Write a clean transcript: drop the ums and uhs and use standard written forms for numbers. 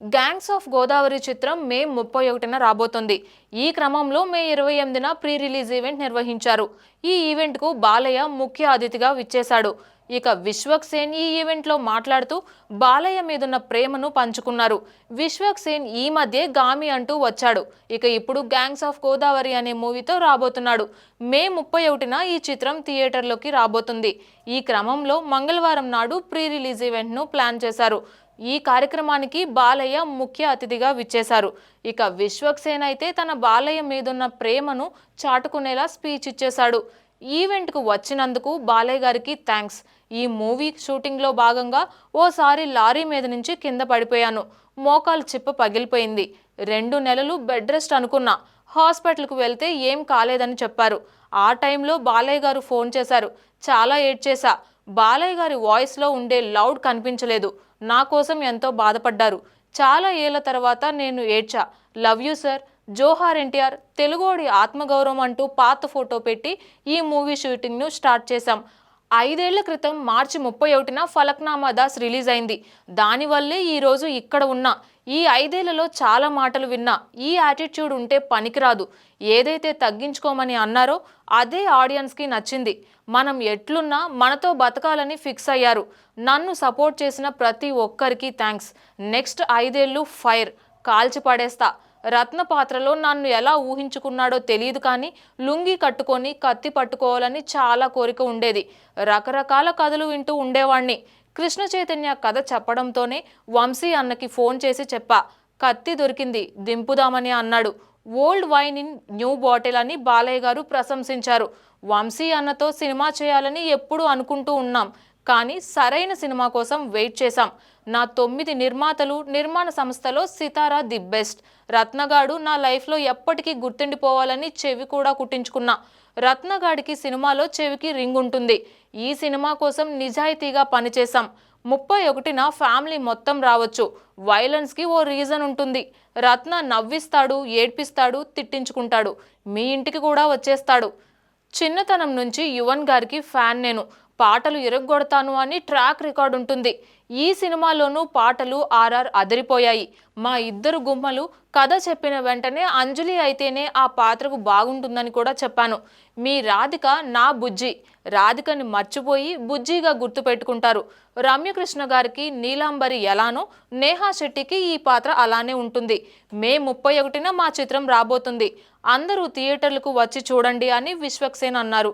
Gangs of Godavari చిత్రం మే 31న రాబోతుంది. ఈ క్రమంలో మే 28న ప్రీ రిలీజ్ ఈవెంట్ నిర్వహించారు. ఈ ఈవెంట్కు బాలయ్య ముఖ్య అతిథిగా విచ్చేశాడు. ఇక విశ్వక్ సేన్ ఈ ఈవెంట్లో మాట్లాడుతూ బాలయ్య మీదున్న ప్రేమను పంచుకున్నారు. విశ్వక్ సేన్ ఈ మధ్య గామి అంటూ వచ్చాడు. ఇక ఇప్పుడు గ్యాంగ్స్ ఆఫ్ గోదావరి అనే మూవీతో రాబోతున్నాడు. మే 31న ఈ చిత్రం థియేటర్లోకి రాబోతుంది. ఈ క్రమంలో మంగళవారం నాడు ప్రీ రిలీజ్ ఈవెంట్ను ప్లాన్ చేశారు. ఈ కార్యక్రమానికి బాలయ్య ముఖ్య అతిథిగా విచ్చేశారు. ఇక విశ్వక్ సేన్ అయితే తన బాలయ్య మీదున్న ప్రేమను చాటుకునేలా స్పీచ్ ఇచ్చేశాడు. ఈవెంట్కు వచ్చినందుకు బాలయ్య గారికి థ్యాంక్స్. ఈ మూవీ షూటింగ్లో భాగంగా ఓసారి లారీ మీద నుంచి కింద పడిపోయాను. మోకాలు చిప్ప పగిలిపోయింది. 2 నెలలు బెడ్ రెస్ట్ అనుకున్నా. హాస్పిటల్కు వెళ్తే ఏం కాలేదని చెప్పారు. ఆ టైంలో బాలయ్య గారు ఫోన్ చేశారు. చాలా ఏడ్చేశా. బాలయ్య గారి వాయిస్లో ఉండే లౌడ్ కనిపించలేదు. నా కోసం ఎంతో బాధపడ్డారు. చాలా ఏళ్ల తర్వాత నేను ఏడ్చా. లవ్ యూ సార్, జోహార్ ఎన్టీఆర్, తెలుగోడి ఆత్మగౌరవం అంటూ పాత ఫోటో పెట్టి ఈ మూవీ షూటింగ్ను స్టార్ట్ చేశాం. 5 ఏళ్ల క్రితం మార్చి 31న ఫలక్నామా దాస్ రిలీజ్ అయింది. దానివల్లే ఈరోజు ఇక్కడ ఉన్నా. ఈ 5 ఏళ్లలో చాలా మాటలు విన్నా. ఈ యాటిట్యూడ్ ఉంటే పనికిరాదు. ఏదైతే తగ్గించుకోమని అన్నారో అదే ఆడియన్స్కి నచ్చింది. మనం ఎట్లున్నా మనతో బతకాలని ఫిక్స్ అయ్యారు. నన్ను సపోర్ట్ చేసిన ప్రతి ఒక్కరికి థ్యాంక్స్. నెక్స్ట్ 5 ఏళ్ళు ఫైర్, కాల్చి పడేస్తా. రత్న పాత్రలో నన్ను ఎలా ఊహించుకున్నాడో తెలియదు కానీ లుంగి కట్టుకొని కత్తి పట్టుకోవాలని చాలా కోరిక ఉండేది. రకరకాల కథలు వింటూ ఉండేవాణ్ణి. కృష్ణ చైతన్య కథ చెప్పడంతోనే వంశీ అన్నకి ఫోన్ చేసి చెప్పా. కత్తి దొరికింది, దింపుదామని అన్నాడు. Old wine in new bottle అని బాలయ్య గారు ప్రశంసించారు. వంశీ అన్నతో సినిమా చేయాలని ఎప్పుడూ అనుకుంటూ ఉన్నాం. కానీ సరైన సినిమా కోసం వెయిట్ చేశాం. నా 9 నిర్మాతలు, నిర్మాణ సంస్థలో సితారా ది బెస్ట్. రత్నగాడు నా లైఫ్లో ఎప్పటికీ గుర్తుండిపోవాలని చెవి కూడా కుట్టించుకున్నా. రత్నగాడికి సినిమాలో చెవికి రింగ్ ఉంటుంది. ఈ సినిమా కోసం నిజాయితీగా పనిచేశాం. 31న ఫ్యామిలీ మొత్తం రావచ్చు. వైలెన్స్కి ఓ రీజన్ ఉంటుంది. రత్న నవ్విస్తాడు, ఏడ్పిస్తాడు, తిట్టించుకుంటాడు. మీ ఇంటికి కూడా వచ్చేస్తాడు. చిన్నతనం నుంచి యువన్ గారికి ఫ్యాన్ నేను. పాటలు ఇరగ్గొడతాను అని ట్రాక్ రికార్డ్ ఉంటుంది. ఈ సినిమాలోనూ పాటలు ఆర్ఆర్ అదిరిపోయాయి. మా ఇద్దరు గుమ్మలు కథ చెప్పిన వెంటనే అంజలి అయితేనే ఆ పాత్రకు బాగుంటుందని కూడా చెప్పాను. మీ రాధిక నా బుజ్జి. రాధికని మర్చిపోయి బుజ్జిగా గుర్తుపెట్టుకుంటారు. రమ్యకృష్ణ గారికి నీలాంబరి ఎలానో నేహా శెట్టికి ఈ పాత్ర అలానే ఉంటుంది. మే 31న మా చిత్రం రాబోతుంది. అందరూ థియేటర్లకు వచ్చి చూడండి అని విశ్వక్ సేన్ అన్నారు.